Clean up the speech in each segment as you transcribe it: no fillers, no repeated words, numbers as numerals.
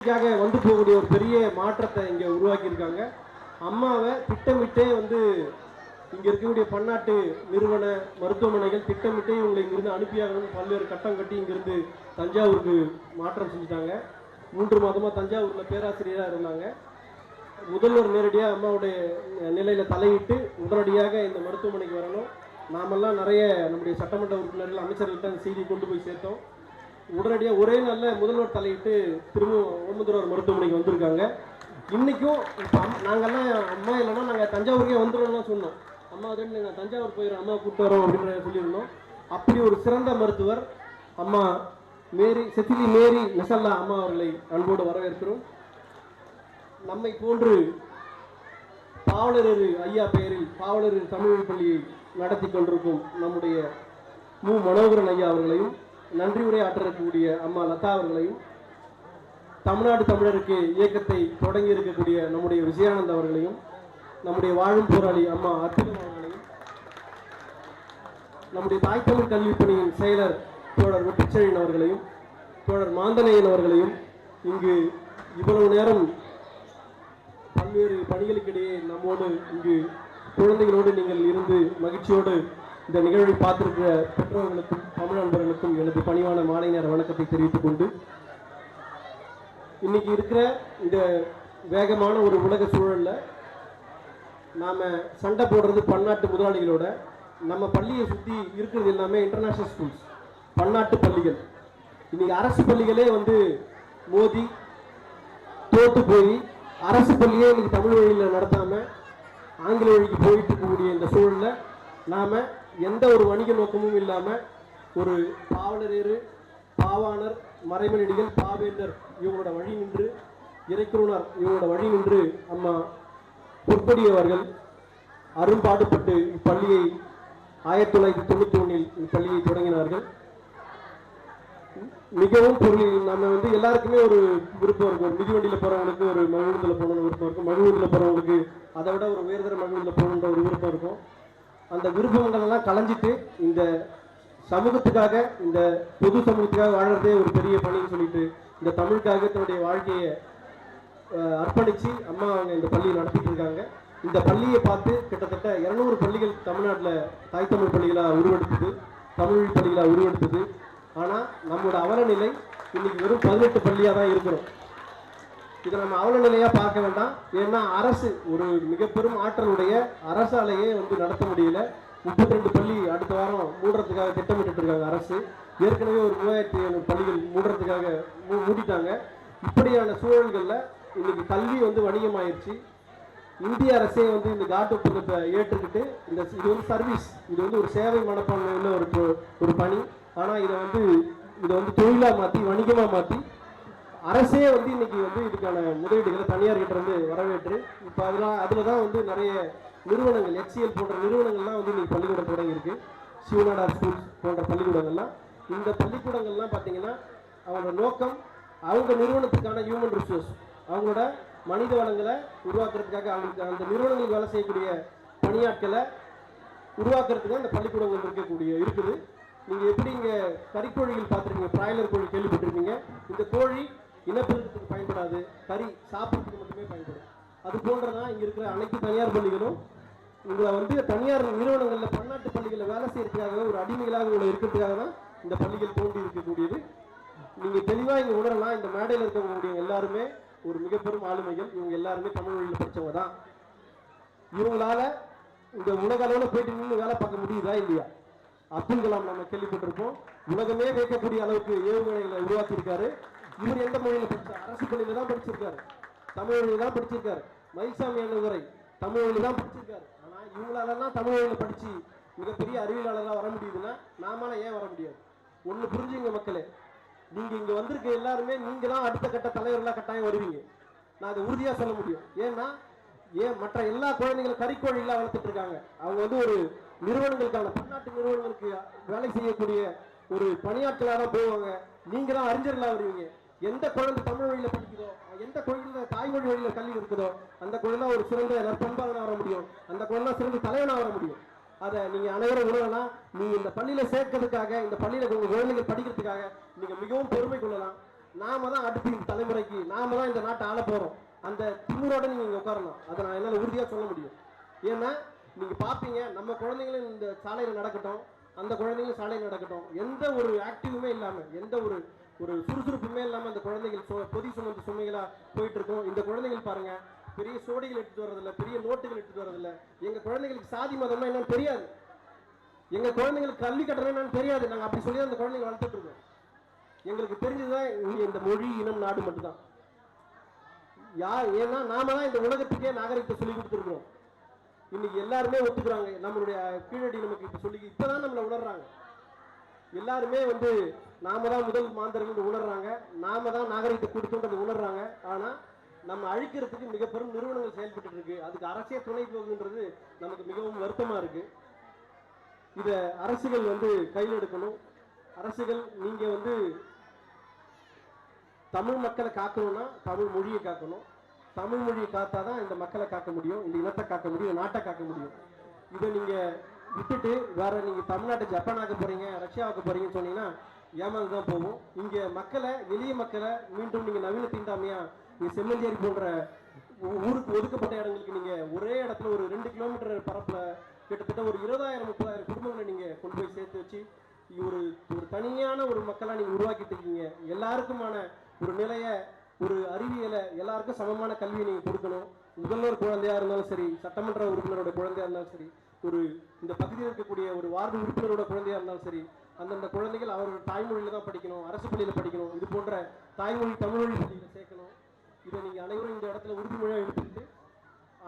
வந்து போகக்கூடிய ஒரு பெரிய மாற்றத்தை இங்கே உருவாக்கியிருக்காங்க. அம்மாவை திட்டமிட்டே வந்து இங்கே இருக்கக்கூடிய பன்னாட்டு நிறுவன மருத்துவமனைகள் திட்டமிட்டே இவங்களை இங்கிருந்து அனுப்பியாகணும்னு பல்வேறு கட்டம் கட்டி இங்கிருந்து தஞ்சாவூருக்கு மாற்றம் செஞ்சுட்டாங்க. 3 மாதமாக தஞ்சாவூரில் பேராசிரியராக இருந்தாங்க. முதல்வர் நேரடியாக அம்மாவுடைய நிலையில் தலையிட்டு உடனடியாக இந்த மருத்துவமனைக்கு வரணும். நாமெல்லாம் நிறைய நம்முடைய சட்டமன்ற உறுப்பினர்கள் அமைச்சர்கள்ட்ட அந்த செய்தி கொண்டு போய் சேர்த்தோம். உடனடியாக ஒரே நாளில் முதல்வர் தலையிட்டு திரும்பவும் ஓமந்தூரார் மருத்துவமனைக்கு வந்திருக்காங்க. இன்றைக்கும் இப்போ நாங்கள்லாம் அம்மா இல்லைன்னா நாங்கள் தஞ்சாவூருக்கே வந்துடும்லாம் சொன்னோம். அம்மா வந்து நாங்கள் தஞ்சாவூர் போயிடும், அம்மா கூப்பிட்டு வரோம் அப்படின்ற சொல்லியிருந்தோம். அப்படி ஒரு சிறந்த மருத்துவர் அம்மா செத்திலி மேரி நெசல்லா அம்மா அவர்களை அன்போடு வரவேற்கிறோம். நம்மை போன்று பாவலரேறு ஐயா பெயரில் பாவலரேறு தமிழ் பள்ளியை நடத்தி கொண்டிருக்கும் நம்முடைய மு மனோகரன் ஐயா அவர்களையும், நன்றி உரை ஆற்றக்கூடிய அம்மா லதா அவர்களையும், தமிழ்நாடு தமிழருக்கு இயக்கத்தை தொடங்கி இருக்கக்கூடிய நம்முடைய விஜயானந்த் அவர்களையும், நம்முடைய வாழும் போராளி அம்மா அற்புதம் அவர்களையும், நம்முடைய தாய் தமிழ் கல்விப் பணியின் செயலர் தோழர் வெற்றிச்செழியன் அவர்களையும், தோழர் மாந்தனையன் அவர்களையும், இங்கு இவ்வளவு நேரம் பல்வேறு பணிகளுக்கிடையே நம்மோடு இங்கு குழந்தைகளோடு நீங்கள் இருந்து மகிழ்ச்சியோடு இந்த நிகழ்வை பார்த்திருக்கிற பெற்றோர்களுக்கும் தமிழ் நண்பர்களுக்கும் எனது பணிவான மாலை நேர வணக்கத்தை தெரிவித்துக் கொண்டு, இன்னைக்கு இருக்கிற இந்த வேகமான ஒரு உலக சூழல்ல நாம சண்டை போடுறது பன்னாட்டு முதலாளிகளோட. நம்ம பள்ளியை சுற்றி இருக்கிறது எல்லாமே இன்டர்நேஷனல் ஸ்கூல்ஸ், பன்னாட்டு பள்ளிகள். இன்னைக்கு அரசு பள்ளிகளே வந்து மோதி தோத்து போய் அரசு பள்ளியே இன்னைக்கு தமிழ் வழியில் நடத்தாம ஆங்கில வழிக்கு போயிட்டு இருக்கக்கூடிய இந்த சூழலில் நாம எந்த ஒரு வணிக நோக்கமும் இல்லாமல் ஒரு பாவலரேறு, பாவாணர், மறைமலடிகள், பாவேந்தர் இவங்களோட வழி நின்று, இறைக்குருணர் இவங்களோட வழி நின்று அம்மா பொற்படியவர்கள் அரும்பாடுபட்டு இப்பள்ளியை 1991 இப்பள்ளியை தொடங்கினார்கள். மிகவும் பொருள் நம்ம வந்து எல்லாருக்குமே ஒரு விருப்பம் இருக்கும். ஒரு மிதிவண்டியில் போகிறவங்களுக்கு ஒரு மகிழ்வுந்தில் போகணுன்னு விருப்பம் இருக்கும். மகிழ்வுந்தில் போகிறவங்களுக்கு அதை விட ஒரு உயர்தர மகிழ்வுந்தில் போகணுன்ற ஒரு விருப்பம் இருக்கும். அந்த விருப்பங்கள் எல்லாம் களைஞ்சிட்டு இந்த சமூகத்துக்காக, இந்த பொது சமூகத்துக்காக வாழறதே ஒரு பெரிய பணின்னு சொல்லிட்டு இந்த தமிழுக்காக தன்னுடைய வாழ்க்கையை அர்ப்பணித்து அம்மா அவங்க இந்த பள்ளியை நடத்திட்டு இருக்காங்க. இந்த பள்ளியை பார்த்து கிட்டத்தட்ட 200 பள்ளிகள் தமிழ்நாட்டில் தாய் தமிழ் பள்ளிகளாக உருவெடுத்தது, தமிழ் பள்ளிகளாக உருவெடுத்தது. ஆனால் நம்மளோட அவலநிலை இன்னைக்கு வெறும் 18 பள்ளியாக தான் இருக்கிறோம். இதை நம்ம அவலநிலையாக பார்க்க வேண்டாம். ஏன்னா அரசு ஒரு மிக பெரும் ஆற்றலுடைய அரசாலையே வந்து நடத்த முடியல. 32 பள்ளி அடுத்த வாரம் மூடுறதுக்காக திட்டமிட்டு இருக்காங்க அரசு. ஏற்கனவே ஒரு 3700 பள்ளிகள் மூடுறதுக்காக மூடிட்டாங்க. இப்படியான சூழல்களில் இன்னைக்கு கல்வி வந்து வணிகமாயிருச்சு. இந்திய அரசே வந்து இந்த காட்டு ஒப்பந்தத்தை ஏற்றுக்கிட்டு இது வந்து சர்வீஸ், இது வந்து ஒரு சேவை மனப்பான்மையில் ஒரு பணி. ஆனால் இதை வந்து தொழிலாக மாற்றி, வணிகமாக மாற்றி அரசே வந்து இன்னைக்கு வந்து இதுக்கான முதலீடுகளை தனியார்கிட்ட இருந்து வரவேற்று இப்போ அதில் தான் வந்து நிறைய நிறுவனங்கள், HCL போன்ற நிறுவனங்கள்லாம் வந்து இன்னைக்கு பள்ளிக்கூடம் தொடங்கியிருக்கு. சிவநாடார் ஸ்கூல்ஸ் போன்ற பள்ளிக்கூடங்கள்லாம். இந்த பள்ளிக்கூடங்கள்லாம் பார்த்தீங்கன்னா அவங்களோட நோக்கம் அவங்க நிறுவனத்துக்கான ஹியூமன் ரிசோர்ஸ், அவங்களோட மனித வளங்களை உருவாக்குறதுக்காக, அவங்களுக்கு அந்த நிறுவனங்களுக்கு வேலை செய்யக்கூடிய பணியாட்களை உருவாக்குறதுக்கு அந்த பள்ளிக்கூடங்கள் இருக்குது. நீங்கள் எப்படி இங்கே கறிக்கோழிகள் பார்த்துருக்கீங்க, பிராய்லர் கோழி கேள்விப்பட்டிருக்கீங்க. இந்த கோழி இனப்பெருக்கத்துக்கு பயன்படாது, கறி சாப்பிட்றதுக்கு மட்டுமே பயன்படும். அது போன்றதான் இங்கே இருக்கிற அனைத்து தனியார் பள்ளிகளும் உங்களை வந்து தனியார் நிறுவனங்களில் பன்னாட்டு பள்ளிகளில் வேலை செய்யறதுக்காக ஒரு அடிமைகளாக உங்களை இருக்கிறதுக்காக தான் இந்த பள்ளிகள் தோன்றி இருக்கக்கூடியது. நீங்கள் தெளிவாக இங்கே உணரலாம். இந்த மேடையில் இருக்கக்கூடிய எல்லாருமே ஒரு மிக பெரும் ஆளுமைகள். இவங்க எல்லாருமே தமிழ் மொழியில் படித்தவங்க தான். இவங்களால இந்த உலக அளவில் போயிட்டு நின்று வேலை பார்க்க முடியுதா இல்லையா? அப்துல் கலாம் நம்ம கேள்விப்பட்டிருப்போம். உலகமே வைக்கக்கூடிய அளவுக்கு ஏவுகணைகளை உருவாக்கியிருக்காரு. இவர் எந்த மொழியில் படித்தார்? அரசு பள்ளியில தான் படிச்சிருக்காரு, தமிழ் மொழியில் தான் படிச்சிருக்காரு. மயில்சாமி அண்ணதுரை தமிழ் மொழியில் தான் படிச்சிருக்காரு. ஆனால் இவங்களாலலாம் தமிழ் மொழியில் படித்து மிகப்பெரிய அறிவியலாளராக வர முடியுதுன்னா நாமளால ஏன் வர முடியாது? ஒன்று புரிஞ்சுங்க மக்களே, நீங்கள் இங்கே வந்திருக்க எல்லாருமே நீங்கள் தான் அடுத்த கட்ட தலைவர்களாக கட்டாயம் வருவீங்க. நான் அதை உறுதியாக சொல்ல முடியும். ஏன்னா மற்ற எல்லா குழந்தைகளும் கறிக்கோழிலாம் வளர்த்துட்டு இருக்காங்க. அவங்க வந்து ஒரு நிறுவனங்களுக்கான பன்னாட்டு நிறுவனங்களுக்கு வேலை செய்யக்கூடிய ஒரு பணியாட்களாக தான் போவாங்க. நீங்க தான் அறிஞர்களாக வருவீங்க. எந்த குழந்தை தமிழ் வழியில் படிக்குதோ, எந்த குழந்தை தாய்மொழி வழியில் கல்வி இருக்குதோ, அந்த குழந்தை ஒரு சிறந்த நற்பண்பாளனாக வர முடியும், அந்த குழந்தை சிறந்த தலைவனாக வர முடியும். அதை நீங்கள் அனைவரும் உணரலாம். நீ இந்த பள்ளியில் சேர்க்கறதுக்காக, இந்த பள்ளியில் உங்கள் குழந்தைகள் படிக்கிறதுக்காக நீங்கள் மிகவும் பெருமை கொள்ளலாம். நாம தான் அடுத்த தலைமுறைக்கு நாம தான் இந்த நாட்டை ஆள போறோம், அந்த திமுறோட நீங்க இங்க உட்காரலாம். அதை நான் என்னால உறுதியா சொல்ல முடியும். ஏன்னா நீங்க பாப்பீங்க, நம்ம குழந்தைங்களும் இந்த சாலையில நடக்கட்டும், அந்த குழந்தைங்களும் சாலையில் நடக்கட்டும், எந்த ஒரு ஆக்டிவுமே இல்லாம, எந்த ஒரு ஒரு சுறுசுறுப்புமே இல்லாம அந்த குழந்தைகள் பொதி சுமந்து சுமைகளா போயிட்டு இருக்கோம். இந்த குழந்தைகள் பாருங்க, பெரிய சோடிகள் எடுத்துட்டு வரதில்லை, பெரிய நோட்டுகள் எடுத்துட்டு வரதில்லை. எங்க குழந்தைங்களுக்கு சாதி மதம்னா என்னன்னு தெரியாது, எங்க குழந்தைங்களுக்கு கல்வி கட்டணம் என்னன்னு தெரியாது. நாங்க அப்படி சொல்லி அந்த குழந்தைங்க வளர்த்துட்டு இருக்கோம். எங்களுக்கு தெரிஞ்சதுதான் இங்க இந்த மொழி இனம் நாடு மட்டும்தான். ஏன்னா நாம தான் இந்த உலகத்துக்கே நாகரிகத்தை சொல்லி கொடுத்துருக்கோம். இன்னைக்கு எல்லாருமே ஒத்துக்கிறாங்க, நம்மளுடைய கீழடி நமக்கு இப்ப சொல்லி இப்பதான் நம்மளை உணர்றாங்க. எல்லாருமே நாம தான் முதல் மாந்தர்கள் உணர்றாங்க, நாம தான் நாகரிகத்தை கொடுத்தோன்றது உணர்றாங்க. ஆனா நம்ம அழிக்கிறதுக்கு மிக பெரும் நிறுவனங்கள் செயல்பட்டு இருக்கு. அதுக்கு அரசே துணை போகுன்றது நமக்கு மிகவும் வருத்தமா இருக்கு. இத அரசுகள் கையில் எடுக்கணும். அரசுகள் நீங்க தமிழ் மக்களை காக்கணும்னா தமிழ் மொழியை காக்கணும். தமிழ் மொழியை காத்தாதான் இந்த மக்களை காக்க முடியும், இந்த இனத்தை காக்க முடியும், நாட்டை காக்க முடியும். இதை நீங்க விட்டுட்டு வேற நீங்க தமிழ்நாட்டை ஜப்பானாக்க போறீங்க, ரஷ்யாவுக்கு போறீங்கன்னு சொன்னீங்கன்னா ஏமாந்து தான் போகும். இங்க மக்களை, எளிய மக்களை மீண்டும் நீங்க நவீன தீண்டாமையா நீங்க செம்மஞ்சேரி போன்ற ஊருக்கு ஒதுக்கப்பட்ட இடங்களுக்கு நீங்க ஒரே இடத்துல ஒரு 2 கிலோமீட்டர் பரப்புல கிட்டத்தட்ட ஒரு 20,000-30,000 குடும்பங்களை நீங்க கொண்டு போய் சேர்த்து வச்சு ஒரு ஒரு தனியான ஒரு மக்களா நீங்க உருவாக்கிட்டு இருக்கீங்க. எல்லாருக்குமான ஒரு நிலைய, ஒரு அறிவியலை, எல்லாருக்கும் சமமான கல்வியை நீங்க கொடுக்கணும். முதல்வர் குழந்தையா இருந்தாலும் சரி, சட்டமன்ற உறுப்பினரோட குழந்தையா இருந்தாலும் சரி, ஒரு இந்த பகுதியில் இருக்கக்கூடிய ஒரு வார்டு உறுப்பினரோட குழந்தையா இருந்தாலும் சரி, அந்தந்த குழந்தைகள் அவர்கள் தாய்மொழியில தான் படிக்கணும், அரசு பள்ளியில படிக்கணும். இது போன்ற தாய்மொழி தமிழ்மொழி பள்ளியில சேர்க்கணும். இதை நீங்க அனைவரும் இந்த இடத்துல உறுதிமொழியாக எடுத்துக்கிட்டு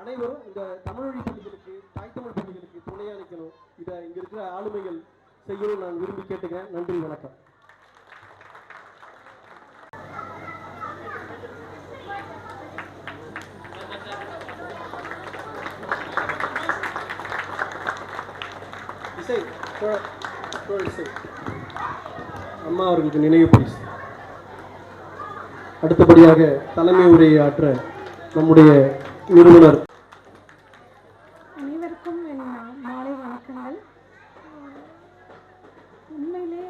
அனைவரும் இந்த தமிழ்மொழி பள்ளிகளுக்கு, தாய் தமிழ் பள்ளிகளுக்கு துணையா நிற்கணும். இதை இங்க இருக்கிற ஆளுமைகள் செய்யணும் நான் விரும்பி கேட்டுக்கிறேன். நன்றி, வணக்கம். அம்மா அவர்களுக்கு நினைவு பரிசு. அடுத்தபடியாக தலைமை உரையை ஆற்ற நம்முடைய நிறுவனர். அனைவருக்கும் என் மாலை வணக்கங்கள். உண்மையிலே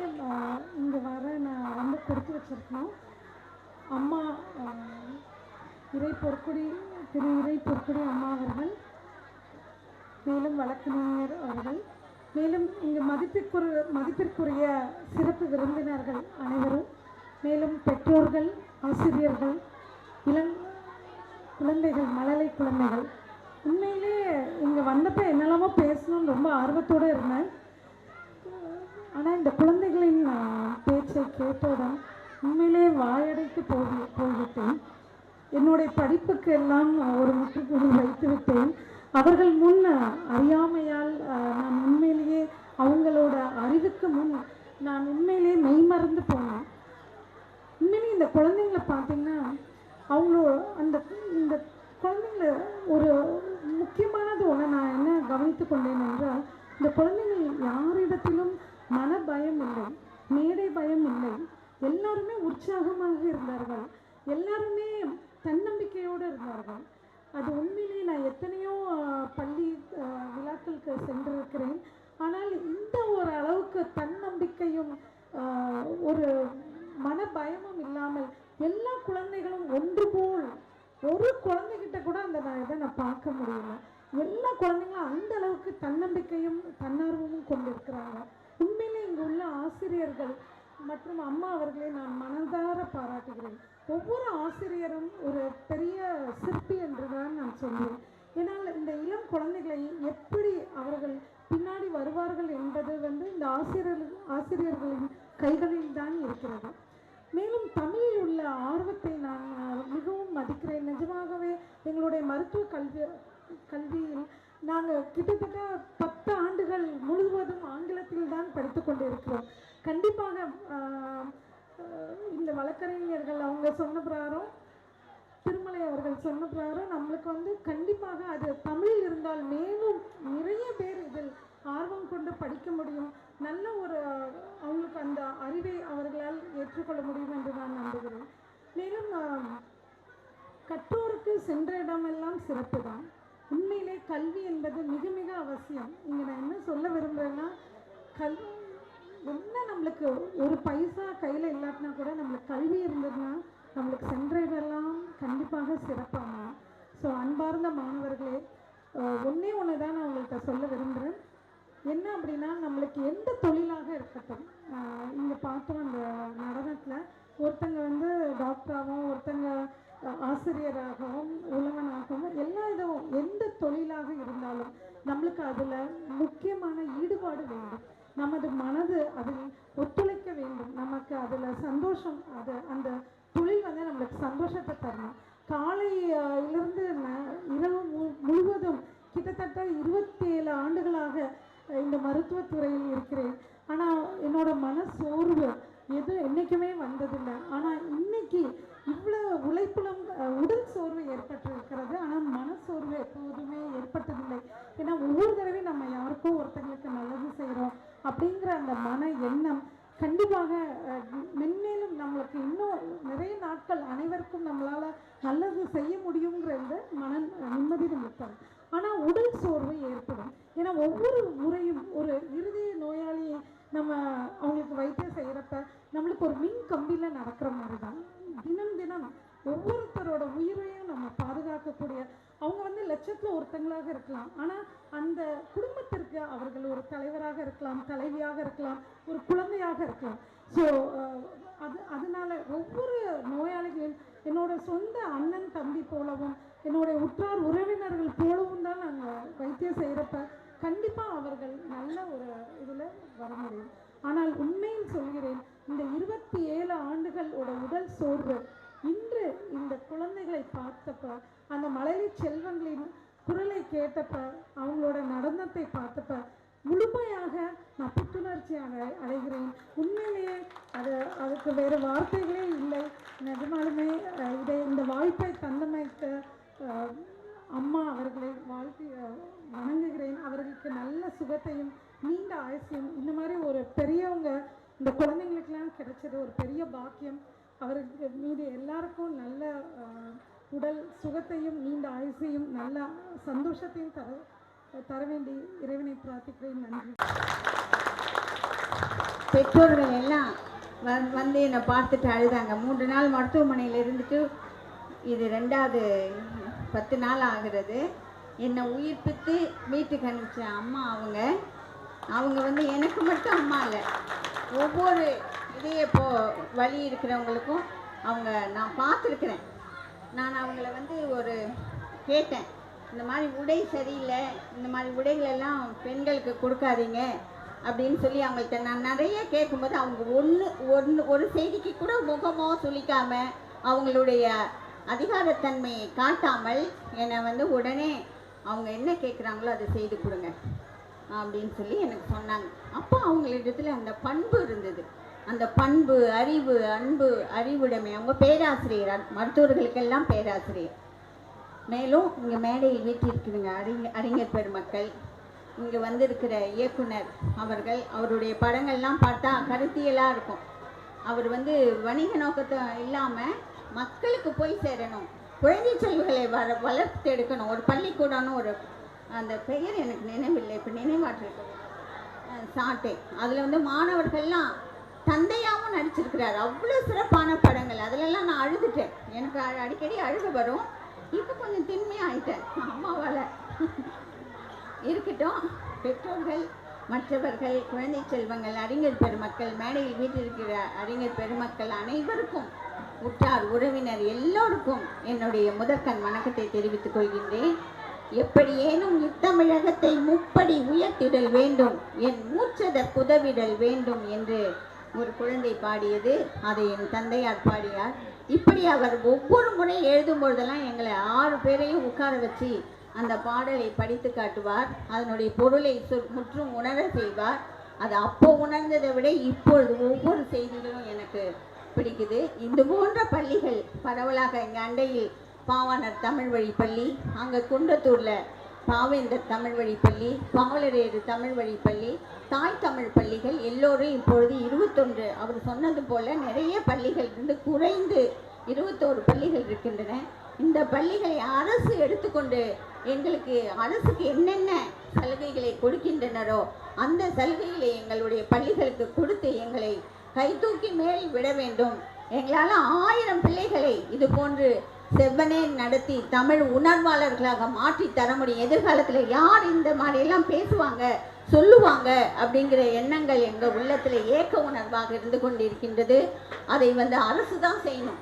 இங்கே வர நான் ரொம்ப கொடுத்து வச்சிருக்கணும். அம்மா திரு இறை பொற்குடி அம்மா அவர்கள், மேலும் வழக்கறிஞர் அவர்கள், மேலும் இங்கு மதிப்பிற்குரிய சிறப்பு விருந்தினர்கள் அனைவரும், மேலும் பெற்றோர்கள், ஆசிரியர்கள், குழந்தைகள், மழலை குழந்தைகள். உண்மையிலே இங்கே வந்தப்போ என்னெல்லாமோ பேசணும்னு ரொம்ப ஆர்வத்தோடு இருந்தேன். ஆனால் இந்த குழந்தைகளின் பேச்சை கேட்டவுடன் உண்மையிலே வாயடைத்து போய்விட்டேன். என்னுடைய படிப்புக்கு எல்லாம் ஒரு முற்றுப்புள்ளி வைத்து விட்டேன். அவர்கள் முன் அறியாமையால் நான் உண்மையிலேயே அவங்களோட அறிவுக்கு முன் நான் உண்மையிலேயே மெய்மறந்து போனேன். உண்மையிலேயே இந்த குழந்தைங்களை பார்த்தீங்கன்னா அவங்களோட இந்த குழந்தைங்கள ஒரு முக்கியமானது ஒன்று நான் என்ன கவனித்து கொண்டேன் என்றால், இந்த குழந்தைகள் யாரிடத்திலும் மன பயம் இல்லை, மேடை பயம் இல்லை. எல்லாருமே உற்சாகமாக இருந்தார்கள், எல்லாருமே தன்னம்பிக்கையோடு இருந்தார்கள். அது உண்மையிலேயே நான் எத்தனையோ பள்ளி விழாக்களுக்கு சென்றிருக்கிறேன். ஆனால் இந்த ஒரு அளவுக்கு தன்னம்பிக்கையும் ஒரு மன பயமும் இல்லாமல் எல்லா குழந்தைகளும் ஒன்று போல், ஒரு குழந்தைகிட்ட கூட அந்த இதை நான் பார்க்க முடியல. எல்லா குழந்தைங்களும் அந்த அளவுக்கு தன்னம்பிக்கையும் தன்னார்வமும் கொண்டிருக்கிறாங்க. உண்மையிலே இங்கு உள்ள ஆசிரியர்கள் மற்றும் அம்மா அவர்களை நான் மனதார பாராட்டுகிறேன். ஒவ்வொரு ஆசிரியரும் ஒரு பெரிய சிற்பி என்று தான் நான் சொல்வேன். ஏன்னால் இந்த இளம் குழந்தைகளை எப்படி அவர்கள் பின்னாடி வருவார்கள் என்பது இந்த ஆசிரியர்களின் கைகளில் தான் இருக்கிறது. மேலும் தமிழில் உள்ள ஆர்வத்தை நான் மிகவும் மதிக்கிறேன். நிஜமாகவே எங்களுடைய மருத்துவ கல்வியில் நாங்கள் கிட்டத்தட்ட 10 ஆண்டுகள் முழுவதும் ஆங்கிலத்தில் தான் படித்து கொண்டு இருக்கிறோம். கண்டிப்பாக இந்த வழக்கறிஞர்கள் அவங்க சொன்ன பிரகாரம், திருமலை அவர்கள் சொன்ன பிரகாரம் நம்மளுக்கு கண்டிப்பாக அது தமிழில் இருந்தால் மேலும் நிறைய பேர் இதில் ஆர்வம் கொண்டு படிக்க முடியும். நல்ல ஒரு அவங்களுக்கு அந்த அறிவை அவர்களால் ஏற்றுக்கொள்ள முடியும் என்று நான் நம்புகிறேன். மேலும் கற்றோருக்கு சென்ற இடமெல்லாம் சிறப்பு தான். உண்மையிலே கல்வி என்பது மிக மிக அவசியம். இங்கே நான் என்ன சொல்ல விரும்புகிறேன்னா, என்ன நம்மளுக்கு ஒரு பைசா கையில் இல்லாட்டினா கூட நம்மளுக்கு கல்வி இருந்ததுன்னா நம்மளுக்கு சென்ற இடமெல்லாம் கண்டிப்பாக சிறப்பாகலாம். ஸோ அன்பார்ந்த மாணவர்களே, ஒன்றே ஒன்று தான் நான் உங்கள்கிட்ட சொல்ல விரும்புகிறேன். என்ன அப்படின்னா, நம்மளுக்கு எந்த தொழிலாக இருக்கட்டும், இங்கே பார்த்தோம் அந்த நடனத்தில் ஒருத்தங்க வந்து டாக்டராகவும் ஒருத்தங்க ஆசிரியராகவும் உழவனாகவும் எல்லா இதுவும் எந்த தொழிலாக இருந்தாலும் நம்மளுக்கு அதில் முக்கியமான ஈடுபாடு வேண்டும். நமது மனது அதில் ஒத்துழைக்க வேண்டும். நமக்கு அதில் சந்தோஷம், அது அந்த தொழில் வந்து நம்மளுக்கு சந்தோஷத்தை தரணும். காலையிலிருந்து இரவு முழுவதும் கிட்டத்தட்ட 27 ஆண்டுகளாக இந்த மருத்துவத்துறையில் இருக்கிறேன். ஆனால் என்னோட மனசோர்வு எதுவும் என்றைக்குமே வந்ததில்லை. ஆனால் இன்னைக்கு இவ்வளோ உழைப்பிலும் உடல் சோர்வு ஏற்பட்டிருக்கிறது, ஆனால் மனசோர்வு எப்போதுமே ஏற்பட்டதில்லை. ஏன்னா ஒவ்வொரு தடவையும் நம்ம யாருக்கோ ஒருத்தங்களுக்கு நல்லது செய்கிறோம் அப்படிங்கிற அந்த மன எண்ணம் கண்டிப்பாக மென்மேலும் நம்மளுக்கு இன்னும் நிறைய நாட்கள் அனைவருக்கும் நம்மளால் நல்லது செய்ய முடியுங்கிற இந்த மன நிம்மதி நம்மளுக்கு தரும். ஆனால் உடல் சோர்வு ஏற்படும். ஏன்னா ஒவ்வொரு முறையும் ஒரு இருதய நோயாளியை நம்ம அவங்களுக்கு வைத்தியம் செய்கிறப்ப நம்மளுக்கு ஒரு மின் கம்பியில் நடக்கிற மாதிரி தான். தினம் தினம் ஒவ்வொருத்தரோட உயிரையும் நம்ம பாதுகாக்கக்கூடிய அவங்க வந்து லட்சத்தில் ஒருத்தங்களாக இருக்கலாம். ஆனால் அந்த குடும்பத்திற்கு அவர்கள் ஒரு தலைவராக இருக்கலாம், தலைவியாக இருக்கலாம், ஒரு குழந்தையாக இருக்கலாம். ஸோ அதனால ஒவ்வொரு நோயாளிகளின் என்னோட சொந்த அண்ணன் தம்பி போலவும் என்னுடைய உற்றார் உறவினர்கள் போலவும் தான் நாங்கள் வைத்தியம் செய்கிறப்ப கண்டிப்பாக அவர்கள் நல்ல ஒரு இதில் வர முடியும். ஆனால் உண்மையில் சொல்கிறேன், இந்த 27 ஆண்டுகளோட உடல் சோர்வு இன்று இந்த குழந்தைகளை பார்த்தப்ப, அந்த மழலை செல்வங்களின் குரலை கேட்டப்ப, அவங்களோட நடனத்தை பார்த்தப்ப முழுமையாக நான் புத்துணர்ச்சி அடைகிறேன். உண்மையிலேயே அதுக்கு வேறு வார்த்தைகளே இல்லை. நிஜமாலுமே இந்த வாய்ப்பை தந்தமைக்க அம்மா அவர்களை வாழ்த்தி வணங்குகிறேன். அவர்களுக்கு நல்ல சுகத்தையும் நீண்ட ஆயுசையும் இந்த மாதிரி ஒரு பெரியவங்க இந்த குழந்தைங்களுக்கெல்லாம் கிடைச்சது ஒரு பெரிய பாக்கியம். அவருக்கு மீது எல்லாருக்கும் நல்ல உடல் சுகத்தையும் நீண்ட ஆயுசையும் நல்ல சந்தோஷத்தையும் தர வேண்டி இறைவனை பிரார்த்திக்கிறேன். நன்றி. பெற்றோர்கள் எல்லாம் வந்து என்னை பார்த்துட்டு அழுதாங்க. 3 நாள் மருத்துவமனையில் இருந்துட்டு இது 2வது 10 நாள் ஆகிறது. என்னை உயிர்ப்பித்து வீட்டுக்கு அனுப்பிச்ச அம்மா அவங்க வந்து எனக்கு மட்டும் அம்மா இல்லை, ஒவ்வொரு இதே வலி இருக்கிறவங்களுக்கும் நான் பார்த்துருக்குறேன். நான் அவங்கள வந்து கேட்டேன், இந்த மாதிரி உடை சரியில்லை, இந்த மாதிரி உடைகளெல்லாம் பெண்களுக்கு கொடுக்காதீங்க அப்படின்னு சொல்லி அவங்கள்ட்ட நான் நிறைய கேட்கும்போது அவங்க ஒரு செய்திக்கு கூட முகமோ சொல்லிக்காமல் அவங்களுடைய அதிகாரத்தன்மையை காட்டாமல் என்னை வந்து உடனே அவங்க என்ன கேட்குறாங்களோ அதை செய்து கொடுங்க அப்படின்னு சொல்லி எனக்கு சொன்னாங்க. அப்போ அவங்களிடத்தில் அந்த பண்பு இருந்தது. அந்த பண்பு, அறிவு, அன்பு, அறிவுடைமை. அவங்க பேராசிரியர், மருத்துவர்களுக்கெல்லாம் பேராசிரியர். மேலும் இங்கே மேடையில் வீட்டிருக்குதுங்க அறிஞர் பெருமக்கள், இங்கே வந்திருக்கிற இயக்குனர் அவருடைய படங்கள்லாம் பார்த்தா கருத்தியலாக இருக்கும். அவர் வந்து வணிக நோக்கத்தை இல்லாமல் மக்களுக்கு போய் சேரணும், குழந்தை செல்வங்களை வளர்த்தெடுக்கணும். ஒரு பள்ளிக்கூடம்னு அந்த பெயர் எனக்கு நினைவில்லை, இப்போ நினைவாற்றிருக்கு சாட்டை. அதில் வந்து மாணவர்கள்லாம் தந்தையாகவும் நடிச்சிருக்கிறார். அவ்வளோ சிறப்பான படங்கள். அதிலெல்லாம் நான் அழுதுட்டேன். எனக்கு அடிக்கடி அழுக வரும். இப்போ கொஞ்சம் திண்மையாயிட்டேன் அம்மாவால். இருக்கட்டும், பெற்றோர்கள், மற்றவர்கள், குழந்தை செல்வங்கள், அறிஞர் பெருமக்கள், மேடையில் வீட்டிருக்கிற அறிஞர் பெருமக்கள் அனைவருக்கும், உற்றார் உறவினர் எல்லோருக்கும் என்னுடைய முதற்கண் வணக்கத்தை தெரிவித்துக் கொள்கின்றேன். எப்படியேனும் இத்தமிழகத்தை முப்படி உயர்த்திடல் வேண்டும், என் மூச்சதற்கு உதவிடல் வேண்டும் என்று ஒரு குழந்தை பாடியது. அதை என் தந்தையார் பாடியார். இப்படி அவர் ஒவ்வொரு முறை எழுதும் பொழுதெல்லாம் எங்களை 6 பேரையும் உட்கார வச்சு அந்த பாடலை படித்து காட்டுவார். அதனுடைய பொருளை முற்றும் உணர செய்வார். அது அப்போ உணர்ந்ததை விட இப்பொழுது ஒவ்வொரு செய்திகளும் எனக்கு பிடிக்குது. இது போன்ற பள்ளிகள் பரவலாக இங்கே அண்டையில் பாவாணர் தமிழ் வழி பள்ளி, அங்கே குன்றத்தூரில் பாவேந்தர் தமிழ் வழி பள்ளி, பாவலரேறு தமிழ் வழி பள்ளி, தாய் தமிழ் பள்ளிகள் எல்லோரும் இப்பொழுது 21, அவர் சொன்னது போல் நிறைய பள்ளிகள் இருந்து குறைந்து 21 பள்ளிகள் இருக்கின்றன. இந்த பள்ளிகளை அரசு எடுத்துக்கொண்டு எங்களுக்கு அரசுக்கு என்னென்ன சலுகைகளை கொடுக்கின்றனரோ அந்த சலுகைகளை எங்களுடைய பள்ளிகளுக்கு கொடுத்து எங்களை கைதூக்கி மேல் விட வேண்டும். எங்களால் 1000 பிள்ளைகளை இது போன்று செவ்வனே நடத்தி தமிழ் உணர்வாளர்களாக மாற்றி தர முடியும். எதிர்காலத்தில் யார் இந்த மாதிரியெல்லாம் பேசுவாங்க சொல்லுவாங்க அப்படிங்கிற எண்ணங்கள் எங்கள் உள்ளத்தில் ஏக்க உணர்வாக இருந்து கொண்டிருக்கின்றது. அதை அரசு தான் செய்யணும்.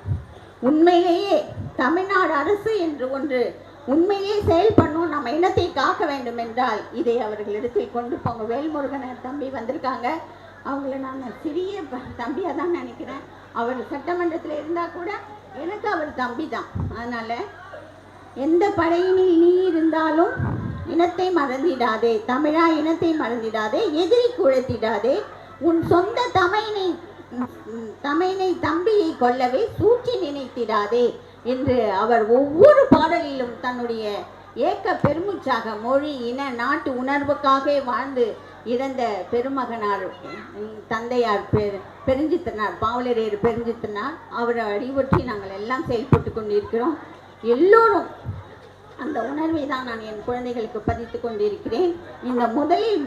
உண்மையிலேயே தமிழ்நாடு அரசு என்று ஒன்று உண்மையிலேயே செயல்படணும், நம்ம இனத்தை காக்க வேண்டும் என்றால் இதை அவர்களிடத்தில் கொண்டு போங்க. வேல்முருகன் தம்பி வந்திருக்காங்க, அவங்கள நான் சிறிய தம்பியாக தான் நினைக்கிறேன். அவர் சட்டமன்றத்தில் இருந்தால் கூட எனக்கு அவர் தம்பி தான். அதனால் எந்த படையினில் நீ இருந்தாலும் இனத்தை மறந்திடாதே, தமிழா இனத்தை மறந்திடாதே, எதிரி குழைத்திடாதே, உன் சொந்த தமையனை தம்பியை கொல்லவே சூழ்ச்சி நினைத்திடாதே என்று அவர் ஒவ்வொரு பாடலிலும் தன்னுடைய ஏக்க பெருமூச்சாக மொழி இன நாட்டு உணர்வுக்காக வாழ்ந்து இறந்த பெருமகனார் தந்தையார் பெருஞ்சித்தனார், பாவலரேறு பெருஞ்சித்தனார், அவரை அறிவுற்றி நாங்கள் எல்லாம் செயல்பட்டு கொண்டிருக்கிறோம். எல்லோரும் அந்த உணர்வை தான் நான் என் குழந்தைகளுக்கு பதித்து கொண்டிருக்கிறேன். இந்த முதலில்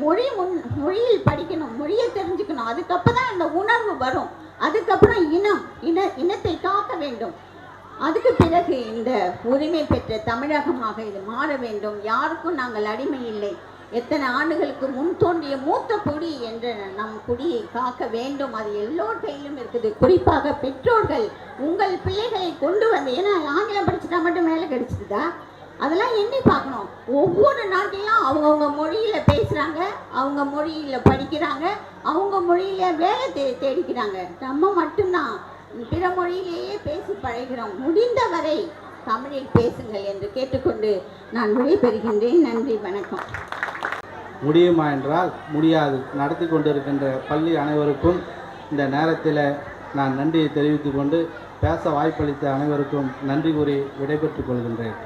மொழியில் படிக்கணும், மொழியை தெரிஞ்சுக்கணும், அதுக்கப்புறம் தான் அந்த உணர்வு வரும். அதுக்கப்புறம் இனத்தை காக்க வேண்டும். அதுக்கு பிறகு இந்த உரிமை பெற்ற தமிழகமாக இது மாற வேண்டும். யாருக்கும் நாங்கள் அடிமை இல்லை. எத்தனை ஆண்டுகளுக்கு முன் தோன்றிய மூத்த குடி என்ற நம் குடியை காக்க வேண்டும். அது எல்லோர் கையிலும் இருக்குது. குறிப்பாக பெற்றோர்கள் உங்கள் பிள்ளைகளை கொண்டு வந்து, ஏன்னா ஆங்கிலம் படிச்சுட்டா மட்டும் மேலே கிடைச்சிதுதா, அதெல்லாம் எண்ணி பார்க்கணும். ஒவ்வொரு நாட்டிலும் அவங்கவுங்க மொழியில் பேசுகிறாங்க, அவங்க மொழியில் படிக்கிறாங்க, அவங்க மொழியில் வேலை தேடிக்கிறாங்க. நம்ம மட்டும்தான் பிற மொழியிலேயே பேசி பழகிறோம். முடிந்தவரை தமிழில் பேசுங்கள் என்று கேட்டுக்கொண்டு நான் விடைபெறுகின்றேன். நன்றி, வணக்கம். முடியுமா என்றால் முடியாது. நடத்தி கொண்டிருக்கின்ற பள்ளி அனைவருக்கும் இந்த நேரத்தில் நான் நன்றியை தெரிவித்துக் கொண்டு பேச வாய்ப்பளித்த அனைவருக்கும் நன்றி கூறி விடைபெற்றுக் கொள்கின்றேன்.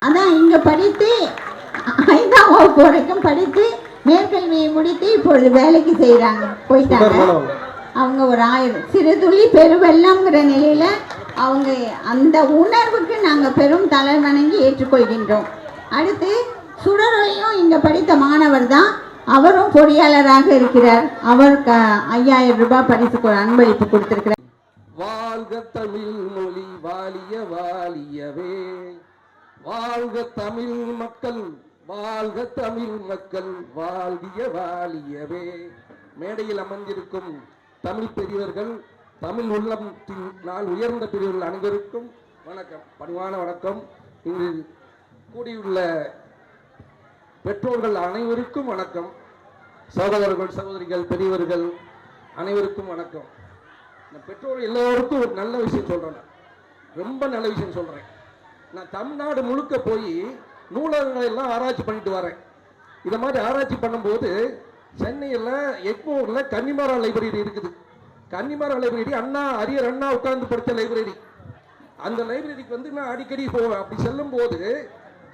அதான் இங்கே படித்து 5ஆம் வகுப்பு வரைக்கும் படித்து மேற்கல்வியை முடித்து இப்பொழுது வேலைக்கு செய்கிறாங்க, போயிட்டாங்க. அவங்க ஒரு 1000 சிறு துளி பெருவெள்ளம்ங்கிற நிலையில் அவங்க அந்த உணர்வுக்கு நாங்கள் பெரும் தலை வணங்கி ஏற்றுக்கொள்கின்றோம். அடுத்து சுடரொலியும் இங்கே படித்த மாணவர் தான், அவரும் பொறியாளராக இருக்கிறார். அவர் 5000 ரூபாய் பரிசுக்கு ஒரு அன்பளிப்பு கொடுத்திருக்கிறார். வாழ்க தமிழ் மொழி வாழிய வாழியவே, வாழ்க தமிழ் மக்கள், வாழ்க தமிழ் மக்கள், வாழ்கிய வாழியவே. மேடையில் அமர்ந்திருக்கும் தமிழ் பெரியவர்கள், தமிழ் உள்ளத்தின் நாள் உயர்ந்த பெரியவர்கள் அனைவருக்கும் வணக்கம், பணிவான வணக்கம். இங்கு கூடியுள்ள பெற்றோர்கள் அனைவருக்கும் வணக்கம். சகோதரர்கள், சகோதரிகள், பெரியவர்கள் அனைவருக்கும் வணக்கம். நான் பெற்றோர் எல்லோருக்கும் ஒரு நல்ல விஷயம் சொல்கிறேன், ரொம்ப நல்ல விஷயம் சொல்கிறேன். நான் தமிழ்நாடு முழுக்க போய் நூலகங்களை எல்லாம் ஆராய்ச்சி பண்ணிட்டு வரேன். இதை மாதிரி ஆராய்ச்சி பண்ணும்போது சென்னையில் எக்மூரில் கன்னிமாரா லைப்ரரி இருக்குது. கன்னிமாரா லைப்ரரி அரியர் அண்ணா உட்கார்ந்து படித்த லைப்ரரி. அந்த லைப்ரரிக்கு நான் அடிக்கடி போவேன். அப்படி செல்லும் போது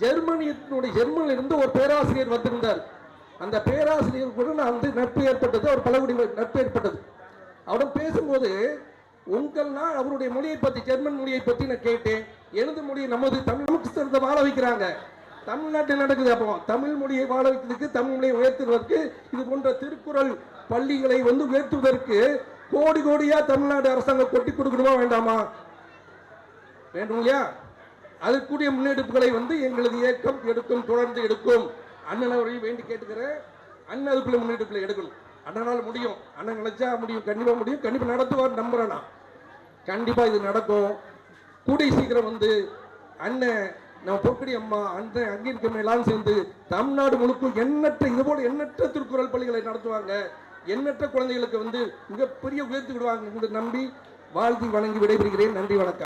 ஜெர்மனியிலிருந்து ஒரு பேராசிரியர் வந்திருந்தார். அந்த பேராசிரியர் கூட நான் நட்பு ஏற்பட்டது, அவர் பலகுடி நட்பு ஏற்பட்டது. அவருடன் பேசும்போது அவருடைய மொழியை பற்றி, ஜெர்மன் மொழியை பற்றி நான் கேட்டேன். எனது மொழியை நமது தமிழ் வாழ வைக்கிறாங்க, தமிழ்நாட்டில் நடக்குது. அப்போ தமிழ் மொழியை வாழ வைக்கிறதுக்கு, தமிழ் மொழியை உயர்த்துவதற்கு, இது போன்ற திருக்குறள் பள்ளிகளை உயர்த்துவதற்கு கோடி கோடியா தமிழ்நாடு அரசாங்கம் கொட்டி கொடுக்கணுமா வேண்டாமா? வேண்டும் இல்லையா? அதற்குரிய முன்னெடுப்புகளை எங்களது இயக்கம் எடுக்கும், தொடர்ந்து எடுக்கும். அண்ணன் அவரையும் வேண்டி கேட்டுக்கிறேன். அண்ணன் அதுக்குள்ள முன்னெடுப்புகளை எடுக்கணும். அண்ணனால் முடியும், அண்ணன் நினைச்சா முடியும், கண்டிப்பா முடியும், கண்டிப்பா நடத்துவார் நம்புறேன். கண்டிப்பா இது நடக்கும். கூடிய சீக்கிரம் அண்ணன் நம்ம பொற்கடி அம்மா அண்ணன் அங்கிருக்க எல்லாரும் சேர்ந்து தமிழ்நாடு முழுக்கும் எண்ணற்ற திருக்குறள் பள்ளிகளை நடத்துவாங்க. எண்ணற்ற குழந்தைகளுக்கு மிகப்பெரிய உயர்த்தி விடுவாங்க என்று நம்பி வாழ்த்தி வணங்கி விடைபெறுகிறேன். நன்றி, வணக்கம்.